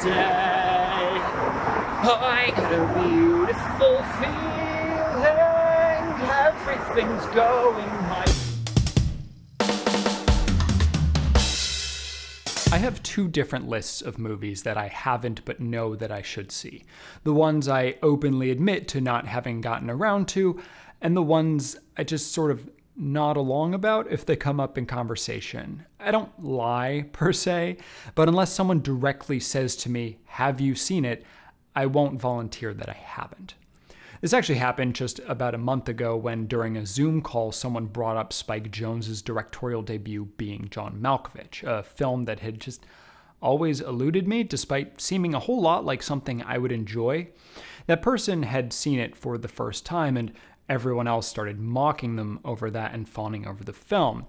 day. I got a beautiful feeling, everything's going my way. I have two different lists of movies that I haven't but know that I should see. The ones I openly admit to not having gotten around to, and the ones I just sort of nod along about if they come up in conversation. I don't lie, per se, but unless someone directly says to me, "Have you seen it?" I won't volunteer that I haven't. This actually happened just about a month ago when, during a Zoom call, someone brought up Spike Jonze's directorial debut being John Malkovich, a film that had just always eluded me despite seeming a whole lot like something I would enjoy. That person had seen it for the first time, and everyone else started mocking them over that and fawning over the film.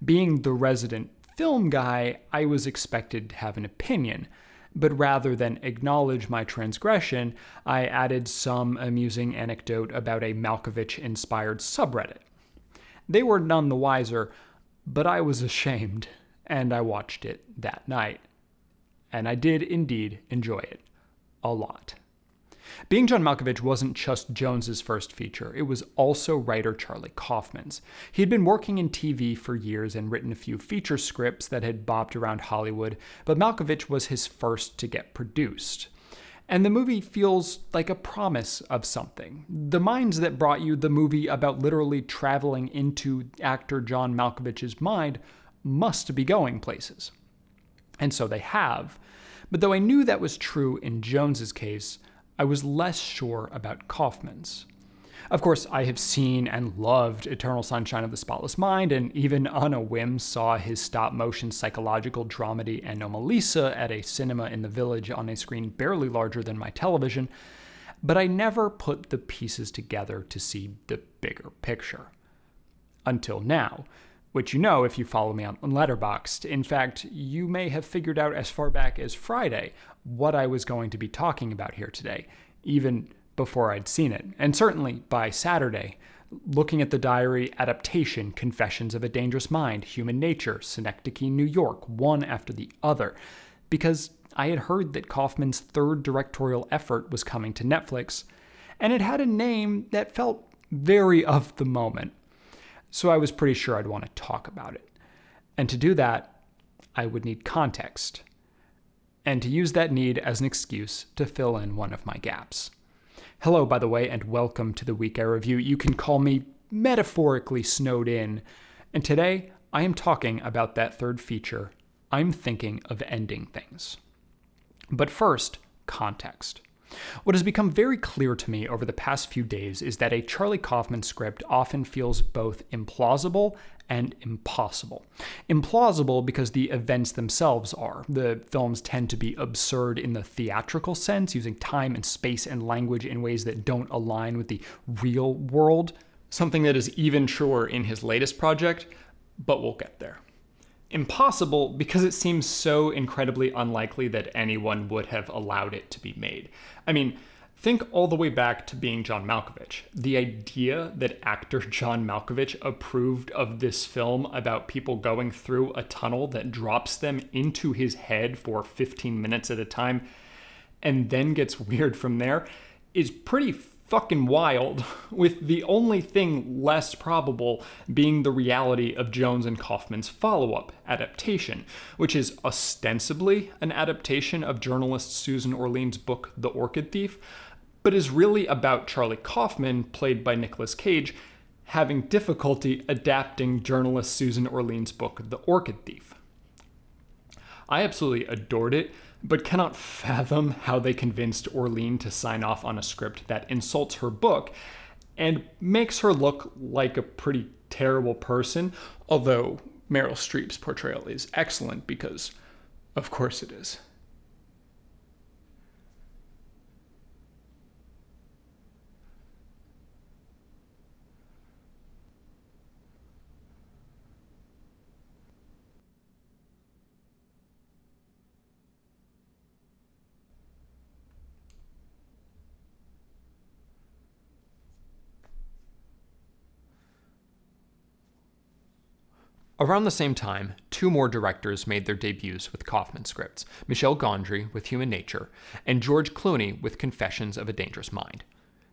Being the resident film guy, I was expected to have an opinion. But rather than acknowledge my transgression, I added some amusing anecdote about a Malkovich-inspired subreddit. They were none the wiser, but I was ashamed, and I watched it that night. And I did indeed enjoy it. A lot. Being John Malkovich wasn't just Jones's first feature, it was also writer Charlie Kaufman's. He had been working in TV for years and written a few feature scripts that had bopped around Hollywood, but Malkovich was his first to get produced. And the movie feels like a promise of something. The minds that brought you the movie about literally traveling into actor John Malkovich's mind must be going places. And so they have. But though I knew that was true in Jones's case, I was less sure about Kaufman's. Of course, I have seen and loved Eternal Sunshine of the Spotless Mind, and even on a whim saw his stop-motion psychological dramedy Anomalisa at a cinema in the Village on a screen barely larger than my television, but I never put the pieces together to see the bigger picture. Until now, which you know if you follow me on Letterboxd. In fact, you may have figured out as far back as Friday what I was going to be talking about here today, even before I'd seen it. And certainly by Saturday, looking at the diary, Adaptation, Confessions of a Dangerous Mind, Human Nature, Synecdoche, New York, one after the other, because I had heard that Kaufman's third directorial effort was coming to Netflix, and it had a name that felt very of the moment. So I was pretty sure I'd want to talk about it. And to do that, I would need context. And to use that need as an excuse to fill in one of my gaps. Hello, by the way, and welcome to the Week I Review. You can call me metaphorically snowed in. And today, I am talking about that third feature, I'm Thinking of Ending Things. But first, context. What has become very clear to me over the past few days is that a Charlie Kaufman script often feels both implausible and impossible. Implausible because the events themselves are. The films tend to be absurd in the theatrical sense, using time and space and language in ways that don't align with the real world, something that is even truer in his latest project, but we'll get there. Impossible because it seems so incredibly unlikely that anyone would have allowed it to be made. I mean, think all the way back to Being John Malkovich. The idea that actor John Malkovich approved of this film about people going through a tunnel that drops them into his head for 15 minutes at a time and then gets weird from there is pretty fucking wild, with the only thing less probable being the reality of Jones and Kaufman's follow-up, Adaptation, which is ostensibly an adaptation of journalist Susan Orlean's book The Orchid Thief, but is really about Charlie Kaufman, played by Nicolas Cage, having difficulty adapting journalist Susan Orlean's book The Orchid Thief. I absolutely adored it, but cannot fathom how they convinced Orlean to sign off on a script that insults her book and makes her look like a pretty terrible person, although Meryl Streep's portrayal is excellent because, of course it is. Around the same time, two more directors made their debuts with Kaufman scripts, Michel Gondry with Human Nature, and George Clooney with Confessions of a Dangerous Mind.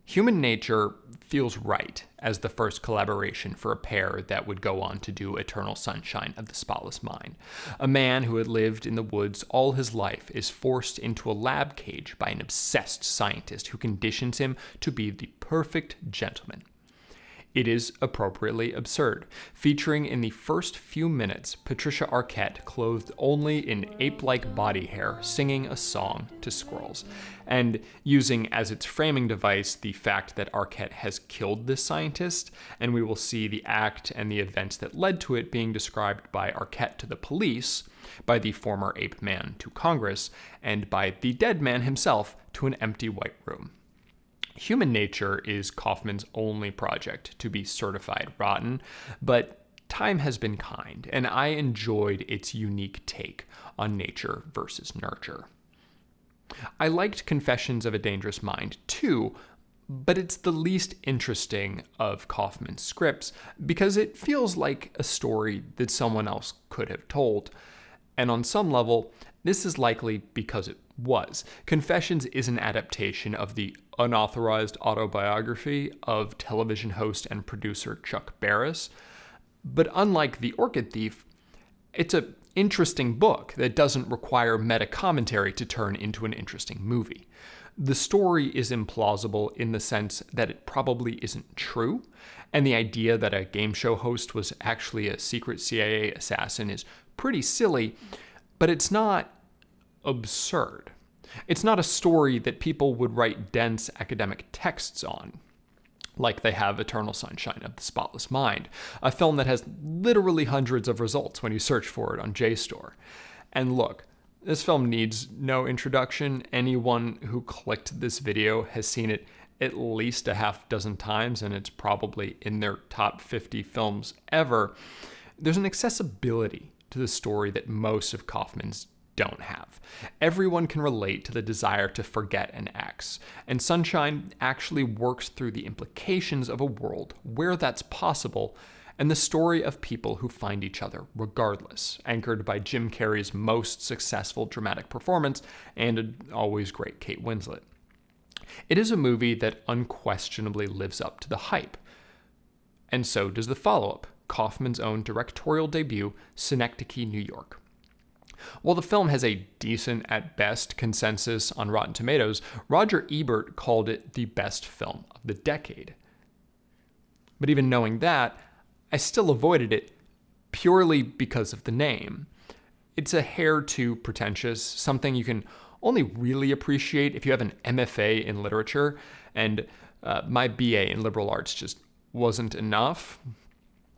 Human Nature feels right as the first collaboration for a pair that would go on to do Eternal Sunshine of the Spotless Mind. A man who had lived in the woods all his life is forced into a lab cage by an obsessed scientist who conditions him to be the perfect gentleman. It is appropriately absurd, featuring in the first few minutes Patricia Arquette clothed only in ape-like body hair singing a song to squirrels, and using as its framing device the fact that Arquette has killed this scientist, and we will see the act and the events that led to it being described by Arquette to the police, by the former ape man to Congress, and by the dead man himself to an empty white room. Human Nature is Kaufman's only project to be certified rotten, but time has been kind, and I enjoyed its unique take on nature versus nurture. I liked Confessions of a Dangerous Mind too, but it's the least interesting of Kaufman's scripts because it feels like a story that someone else could have told. And on some level, this is likely because it was. Confessions is an adaptation of the unauthorized autobiography of television host and producer Chuck Barris. But unlike The Orchid Thief, it's an interesting book that doesn't require meta-commentary to turn into an interesting movie. The story is implausible in the sense that it probably isn't true, and the idea that a game show host was actually a secret CIA assassin is pretty silly, but it's not absurd. It's not a story that people would write dense academic texts on, like they have Eternal Sunshine of the Spotless Mind, a film that has literally hundreds of results when you search for it on JSTOR. And look, this film needs no introduction. Anyone who clicked this video has seen it at least a half dozen times, and it's probably in their top 50 films ever. There's an accessibility to the story that most of Kaufman's don't have. Everyone can relate to the desire to forget an ex, and Sunshine actually works through the implications of a world where that's possible, and the story of people who find each other regardless, anchored by Jim Carrey's most successful dramatic performance and an always great Kate Winslet. It is a movie that unquestionably lives up to the hype, and so does the follow-up, Kaufman's own directorial debut, Synecdoche, New York. While the film has a decent at best consensus on Rotten Tomatoes, Roger Ebert called it the best film of the decade. But even knowing that, I still avoided it purely because of the name. It's a hair too pretentious, something you can only really appreciate if you have an MFA in literature, and my BA in liberal arts just wasn't enough.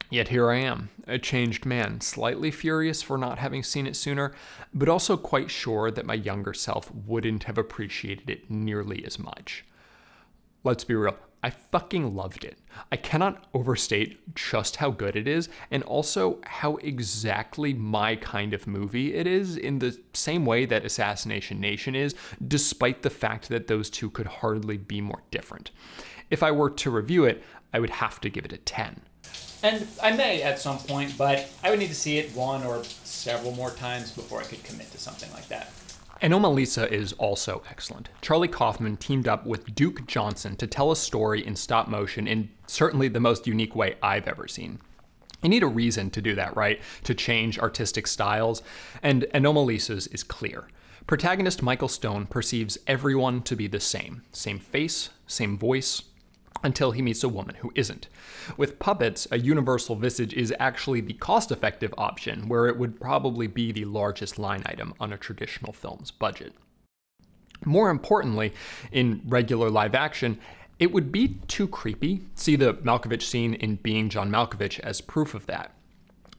Yet here I am, a changed man, slightly furious for not having seen it sooner, but also quite sure that my younger self wouldn't have appreciated it nearly as much. Let's be real, I fucking loved it. I cannot overstate just how good it is, and also how exactly my kind of movie it is, in the same way that Assassination Nation is, despite the fact that those two could hardly be more different. If I were to review it, I would have to give it a 10. And I may at some point, but I would need to see it one or several more times before I could commit to something like that. Anomalisa is also excellent. Charlie Kaufman teamed up with Duke Johnson to tell a story in stop motion in certainly the most unique way I've ever seen. You need a reason to do that, right? To change artistic styles, and Anomalisa's is clear. Protagonist Michael Stone perceives everyone to be the same face, same voice, until he meets a woman who isn't. With puppets, a universal visage is actually the cost-effective option, where it would probably be the largest line item on a traditional film's budget. More importantly, in regular live action, it would be too creepy. See the Malkovich scene in Being John Malkovich as proof of that.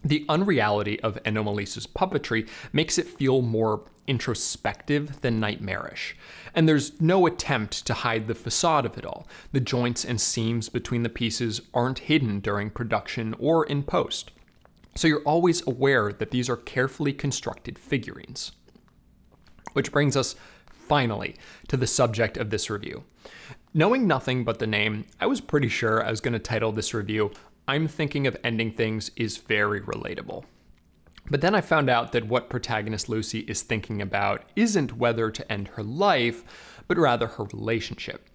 The unreality of Anomalisa's puppetry makes it feel more introspective than nightmarish. And there's no attempt to hide the facade of it all. The joints and seams between the pieces aren't hidden during production or in post. So you're always aware that these are carefully constructed figurines. Which brings us, finally, to the subject of this review. Knowing nothing but the name, I was pretty sure I was going to title this review I'm Thinking of Ending Things is very relatable. But then I found out that what protagonist Lucy is thinking about isn't whether to end her life, but rather her relationship.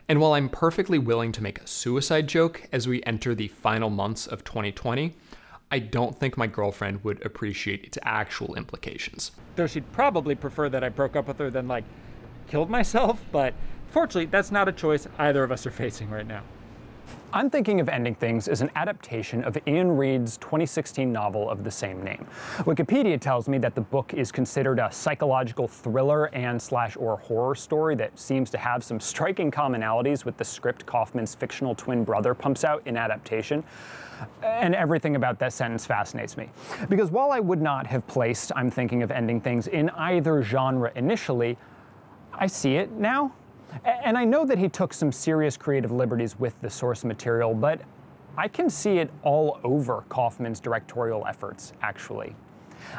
And while I'm perfectly willing to make a suicide joke as we enter the final months of 2020, I don't think my girlfriend would appreciate its actual implications. Though she'd probably prefer that I broke up with her than, killed myself, but fortunately, that's not a choice either of us are facing right now. I'm Thinking of Ending Things is an adaptation of Ian Reid's 2016 novel of the same name. Wikipedia tells me that the book is considered a psychological thriller and/or horror story that seems to have some striking commonalities with the script Kaufman's fictional twin brother pumps out in Adaptation. And everything about that sentence fascinates me. Because while I would not have placed I'm Thinking of Ending Things in either genre initially, I see it now. And I know that he took some serious creative liberties with the source material, but I can see it all over Kaufman's directorial efforts, actually.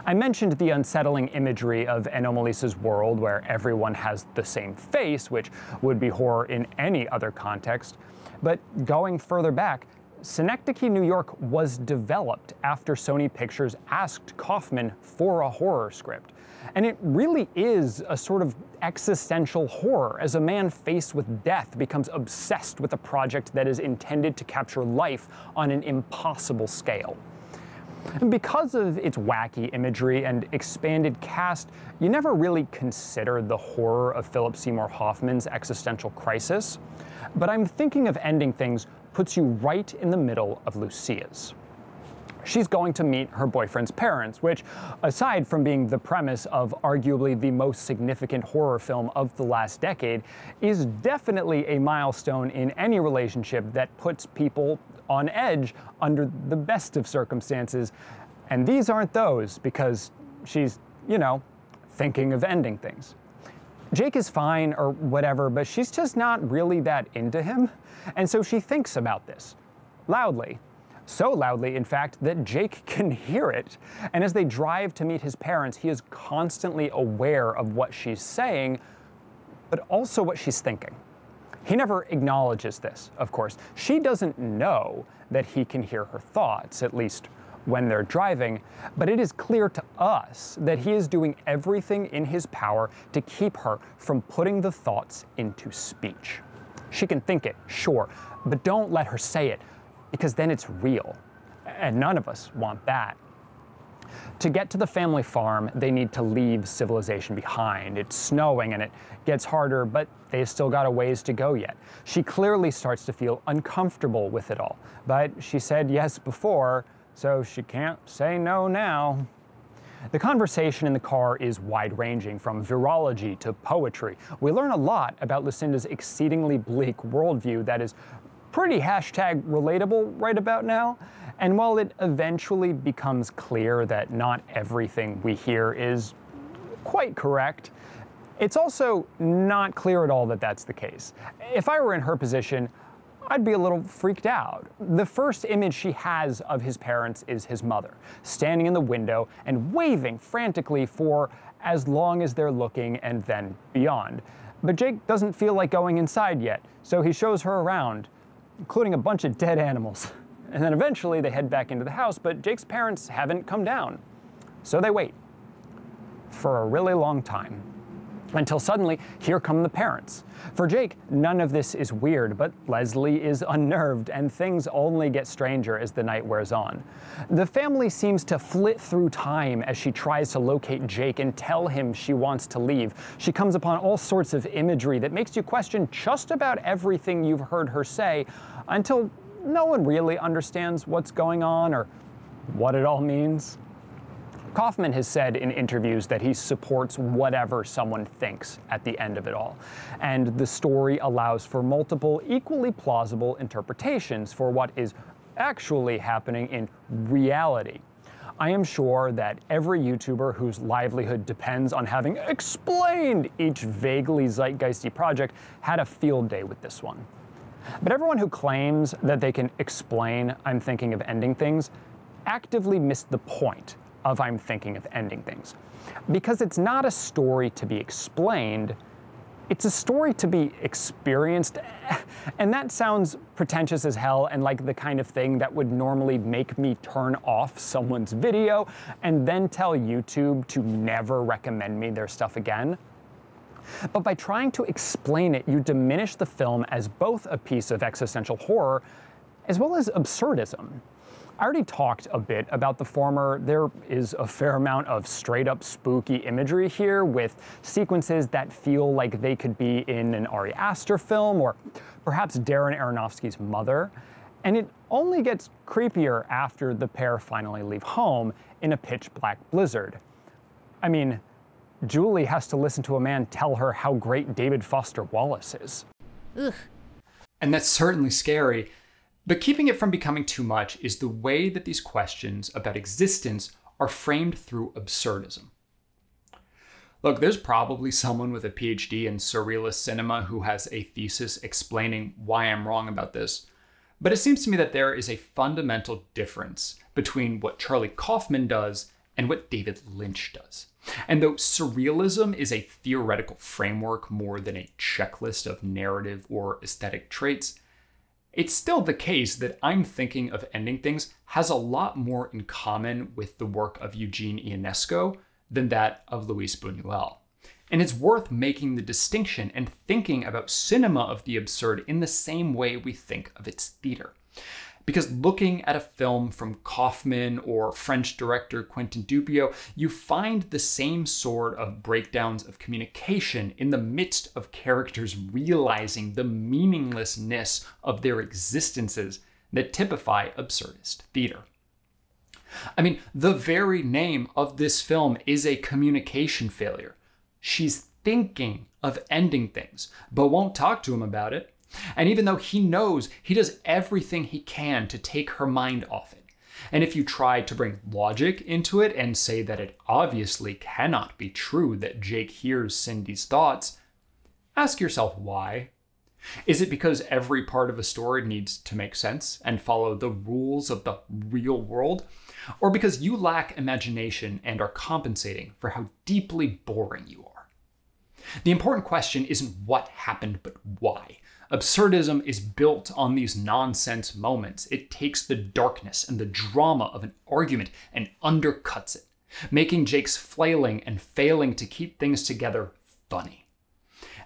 I mentioned the unsettling imagery of Anomalisa's world, where everyone has the same face, which would be horror in any other context. But going further back, Synecdoche, New York was developed after Sony Pictures asked Kaufman for a horror script. And it really is a sort of existential horror as a man faced with death becomes obsessed with a project that is intended to capture life on an impossible scale. And because of its wacky imagery and expanded cast, you never really consider the horror of Philip Seymour Hoffman's existential crisis. But I'm Thinking of Ending Things puts you right in the middle of Lucia's. She's going to meet her boyfriend's parents, which, aside from being the premise of arguably the most significant horror film of the last decade, is definitely a milestone in any relationship that puts people on edge under the best of circumstances. And these aren't those, because she's, thinking of ending things. Jake is fine or whatever, but she's just not really that into him. And so she thinks about this loudly. So loudly, in fact, that Jake can hear it. And as they drive to meet his parents, he is constantly aware of what she's saying, but also what she's thinking. He never acknowledges this, of course. She doesn't know that he can hear her thoughts, at least when they're driving, but it is clear to us that he is doing everything in his power to keep her from putting the thoughts into speech. She can think it, sure, but don't let her say it, because then it's real, and none of us want that. To get to the family farm, they need to leave civilization behind. It's snowing and it gets harder, but they've still got a ways to go yet. She clearly starts to feel uncomfortable with it all, but she said yes before, so she can't say no now. The conversation in the car is wide-ranging, from virology to poetry. We learn a lot about Lucinda's exceedingly bleak worldview that is pretty #relatable right about now. And while it eventually becomes clear that not everything we hear is quite correct, it's also not clear at all that that's the case. If I were in her position, I'd be a little freaked out. The first image she has of his parents is his mother, standing in the window and waving frantically for as long as they're looking and then beyond. But Jake doesn't feel like going inside yet, so he shows her around, including a bunch of dead animals. And then eventually they head back into the house, but Jake's parents haven't come down. So they wait for a really long time, until suddenly here come the parents. For Jake, none of this is weird, but Leslie is unnerved, and things only get stranger as the night wears on. The family seems to flit through time as she tries to locate Jake and tell him she wants to leave. She comes upon all sorts of imagery that makes you question just about everything you've heard her say, until no one really understands what's going on or what it all means. Kaufman has said in interviews that he supports whatever someone thinks at the end of it all, and the story allows for multiple equally plausible interpretations for what is actually happening in reality. I am sure that every YouTuber whose livelihood depends on having explained each vaguely zeitgeisty project had a field day with this one. But everyone who claims that they can explain I'm Thinking of Ending Things actively missed the point of I'm Thinking of Ending Things. Because it's not a story to be explained, It's a story to be experienced, and that sounds pretentious as hell and like the kind of thing that would normally make me turn off someone's video and then tell YouTube to never recommend me their stuff again. But by trying to explain it, you diminish the film as both a piece of existential horror as well as absurdism. I already talked a bit about the former. There is a fair amount of straight up spooky imagery here with sequences that feel like they could be in an Ari Aster film or perhaps Darren Aronofsky's Mother. And it only gets creepier after the pair finally leave home in a pitch black blizzard. I mean, Julie has to listen to a man tell her how great David Foster Wallace is. Ugh. And that's certainly scary. But keeping it from becoming too much is the way that these questions about existence are framed through absurdism. Look, there's probably someone with a PhD in surrealist cinema who has a thesis explaining why I'm wrong about this. But it seems to me that there is a fundamental difference between what Charlie Kaufman does and what David Lynch does. And though surrealism is a theoretical framework more than a checklist of narrative or aesthetic traits, it's still the case that I'm Thinking of Ending Things has a lot more in common with the work of Eugene Ionesco than that of Luis Buñuel. And it's worth making the distinction and thinking about cinema of the absurd in the same way we think of its theater. Because looking at a film from Kaufman or French director Quentin Dupieux, you find the same sort of breakdowns of communication in the midst of characters realizing the meaninglessness of their existences that typify absurdist theater. I mean, the very name of this film is a communication failure. She's thinking of ending things, but won't talk to him about it. And even though he knows, he does everything he can to take her mind off it. And if you try to bring logic into it and say that it obviously cannot be true that Jake hears Cindy's thoughts, ask yourself why. Is it because every part of a story needs to make sense and follow the rules of the real world? Or because you lack imagination and are compensating for how deeply boring you are? The important question isn't what happened, but why. Absurdism is built on these nonsense moments. It takes the darkness and the drama of an argument and undercuts it, making Jake's flailing and failing to keep things together funny.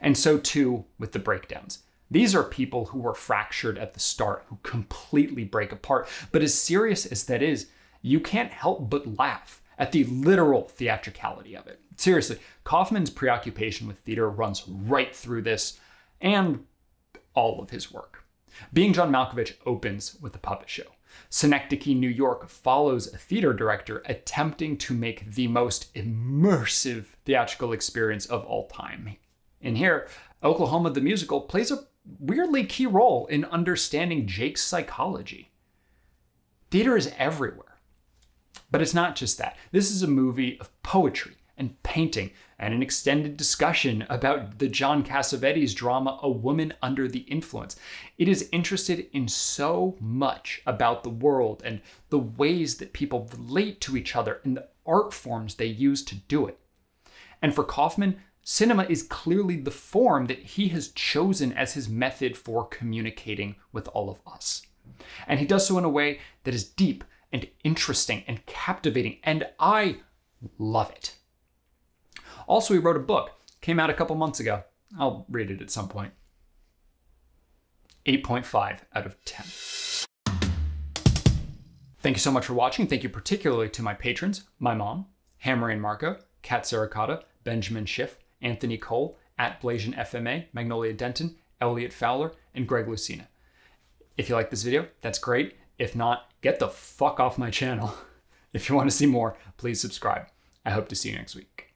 And so too with the breakdowns. These are people who were fractured at the start, who completely break apart. But as serious as that is, you can't help but laugh at the literal theatricality of it. Seriously, Kaufman's preoccupation with theater runs right through this and all of his work. Being John Malkovich opens with a puppet show. Synecdoche, New York follows a theater director attempting to make the most immersive theatrical experience of all time. In here, Oklahoma the Musical plays a weirdly key role in understanding Jake's psychology. Theater is everywhere. But it's not just that. This is a movie of poetry and painting and an extended discussion about the John Cassavetes drama, A Woman Under the Influence. It is interested in so much about the world and the ways that people relate to each other and the art forms they use to do it. And for Kaufman, cinema is clearly the form that he has chosen as his method for communicating with all of us. And he does so in a way that is deep and interesting and captivating, and I love it. Also, he wrote a book, came out a couple months ago. I'll read it at some point. 8.5 out of 10. Thank you so much for watching. Thank you particularly to my patrons, my mom, Hammer and Marco, Kat Saracata, Benjamin Schiff, Anthony Cole, @Blasian FMA, Magnolia Denton, Elliot Fowler, and Greg Lucina. If you like this video, that's great. If not, get the fuck off my channel. If you want to see more, please subscribe. I hope to see you next week.